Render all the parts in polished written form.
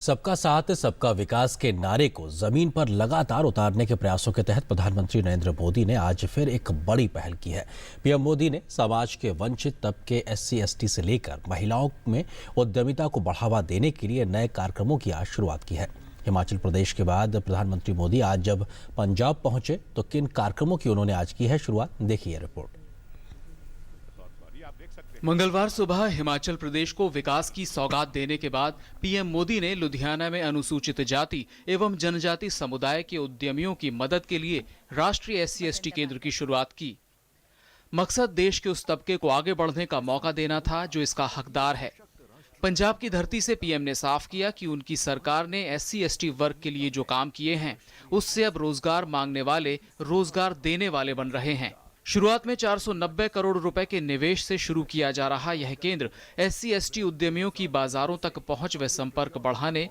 सबका साथ सबका विकास के नारे को जमीन पर लगातार उतारने के प्रयासों के तहत प्रधानमंत्री नरेंद्र मोदी ने आज फिर एक बड़ी पहल की है। पीएम मोदी ने समाज के वंचित तबके SC/ST से लेकर महिलाओं में उद्यमिता को बढ़ावा देने के लिए नए कार्यक्रमों की आज शुरुआत की है। हिमाचल प्रदेश के बाद प्रधानमंत्री मोदी आज जब पंजाब पहुंचे तो किन कार्यक्रमों की उन्होंने आज की है शुरुआत, देखिए रिपोर्ट। मंगलवार सुबह हिमाचल प्रदेश को विकास की सौगात देने के बाद पीएम मोदी ने लुधियाना में अनुसूचित जाति एवं जनजाति समुदाय के उद्यमियों की मदद के लिए राष्ट्रीय SC/ST केंद्र की शुरुआत की। मकसद देश के उस तबके को आगे बढ़ने का मौका देना था जो इसका हकदार है। पंजाब की धरती से पीएम ने साफ किया कि उनकी सरकार ने SC/ST वर्ग के लिए जो काम किए हैं उससे अब रोजगार मांगने वाले रोजगार देने वाले बन रहे हैं। शुरुआत में 490 करोड़ रुपए के निवेश से शुरू किया जा रहा यह केंद्र SC/ST उद्यमियों की बाजारों तक पहुंच व संपर्क बढ़ाने,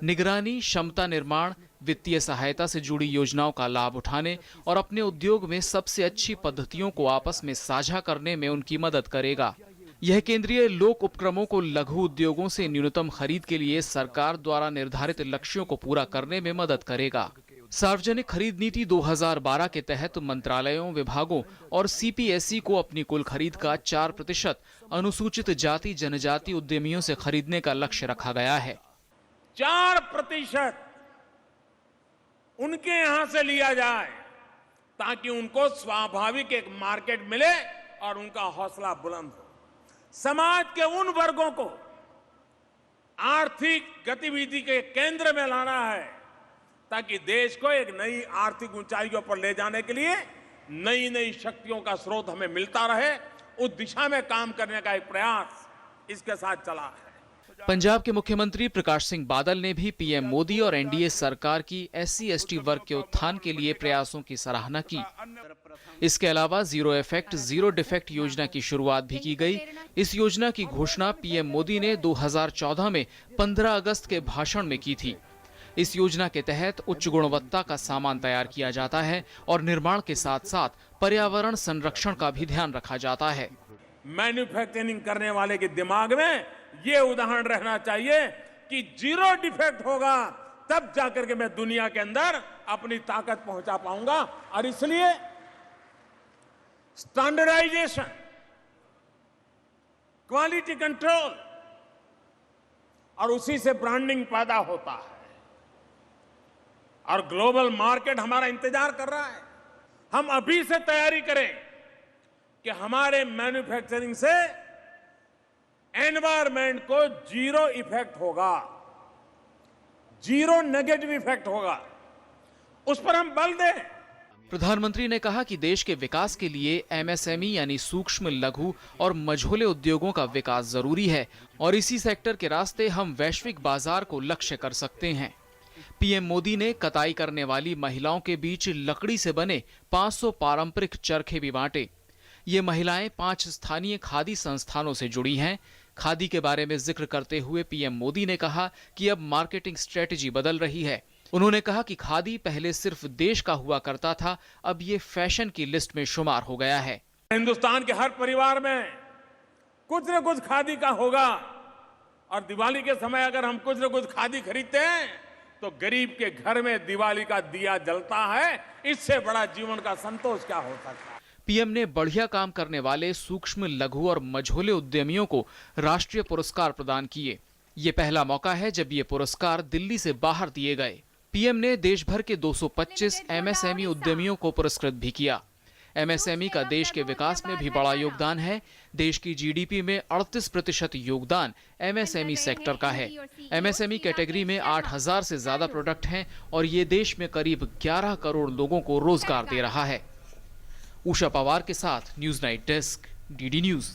निगरानी, क्षमता निर्माण, वित्तीय सहायता से जुड़ी योजनाओं का लाभ उठाने और अपने उद्योग में सबसे अच्छी पद्धतियों को आपस में साझा करने में उनकी मदद करेगा। यह केंद्रीय लोक उपक्रमों को लघु उद्योगों से न्यूनतम खरीद के लिए सरकार द्वारा निर्धारित लक्ष्यों को पूरा करने में मदद करेगा। सार्वजनिक खरीद नीति 2012 के तहत मंत्रालयों, विभागों और CPSE को अपनी कुल खरीद का 4% अनुसूचित जाति जनजाति उद्यमियों से खरीदने का लक्ष्य रखा गया है। 4% उनके यहां से लिया जाए ताकि उनको स्वाभाविक एक मार्केट मिले और उनका हौसला बुलंद हो। समाज के उन वर्गों को आर्थिक गतिविधि के केंद्र में लाना है ताकि देश को एक नई आर्थिक ऊंचाइयों पर ले जाने के लिए नई नई शक्तियों का स्रोत हमें मिलता रहे, उस दिशा में काम करने का एक प्रयास इसके साथ चला है। पंजाब के मुख्यमंत्री प्रकाश सिंह बादल ने भी पीएम मोदी और NDA सरकार की SC/ST वर्ग के उत्थान के लिए प्रयासों की सराहना की। इसके अलावा जीरो इफेक्ट जीरो डिफेक्ट योजना की शुरुआत भी की गई। इस योजना की घोषणा पीएम मोदी ने 2014 में 15 अगस्त के भाषण में की थी। इस योजना के तहत उच्च गुणवत्ता का सामान तैयार किया जाता है और निर्माण के साथ साथ पर्यावरण संरक्षण का भी ध्यान रखा जाता है। मैन्युफैक्चरिंग करने वाले के दिमाग में ये उदाहरण रहना चाहिए कि जीरो डिफेक्ट होगा तब जाकर के मैं दुनिया के अंदर अपनी ताकत पहुंचा पाऊंगा। और इसलिए स्टैंडर्डाइजेशन, क्वालिटी कंट्रोल और उसी से ब्रांडिंग पैदा होता है और ग्लोबल मार्केट हमारा इंतजार कर रहा है। हम अभी से तैयारी करें कि हमारे मैन्युफैक्चरिंग से एनवायरमेंट को जीरो इफेक्ट होगा, जीरो नेगेटिव इफेक्ट होगा, उस पर हम बल दें। प्रधानमंत्री ने कहा कि देश के विकास के लिए MSME यानी सूक्ष्म, लघु और मझोले उद्योगों का विकास जरूरी है और इसी सेक्टर के रास्ते हम वैश्विक बाजार को लक्ष्य कर सकते हैं। पीएम मोदी ने कताई करने वाली महिलाओं के बीच लकड़ी से बने 500 पारंपरिक चरखे भी बांटे। ये महिलाएं 5 स्थानीय खादी संस्थानों से जुड़ी हैं। खादी के बारे में जिक्र करते हुए पीएम मोदी ने कहा कि अब मार्केटिंग स्ट्रेटजी बदल रही है। उन्होंने कहा कि खादी पहले सिर्फ देश का हुआ करता था, अब ये फैशन की लिस्ट में शुमार हो गया है। हिंदुस्तान के हर परिवार में कुछ न कुछ खादी का होगा और दिवाली के समय अगर हम कुछ न कुछ खादी खरीदते हैं तो गरीब के घर में दिवाली का दिया जलता है। इससे बड़ा जीवन का संतोष क्या हो सकता है। पीएम ने बढ़िया काम करने वाले सूक्ष्म, लघु और मझोले उद्यमियों को राष्ट्रीय पुरस्कार प्रदान किए। ये पहला मौका है जब ये पुरस्कार दिल्ली से बाहर दिए गए। पीएम ने देश भर के 225 MSME उद्यमियों को पुरस्कृत भी किया। MSME का देश के विकास में भी बड़ा योगदान है। देश की GDP में 38% योगदान MSME सेक्टर का है। MSME कैटेगरी में 8000 से ज्यादा प्रोडक्ट हैं और ये देश में करीब 11 करोड़ लोगों को रोजगार दे रहा है। उषा पवार के साथ news night desk, DD news.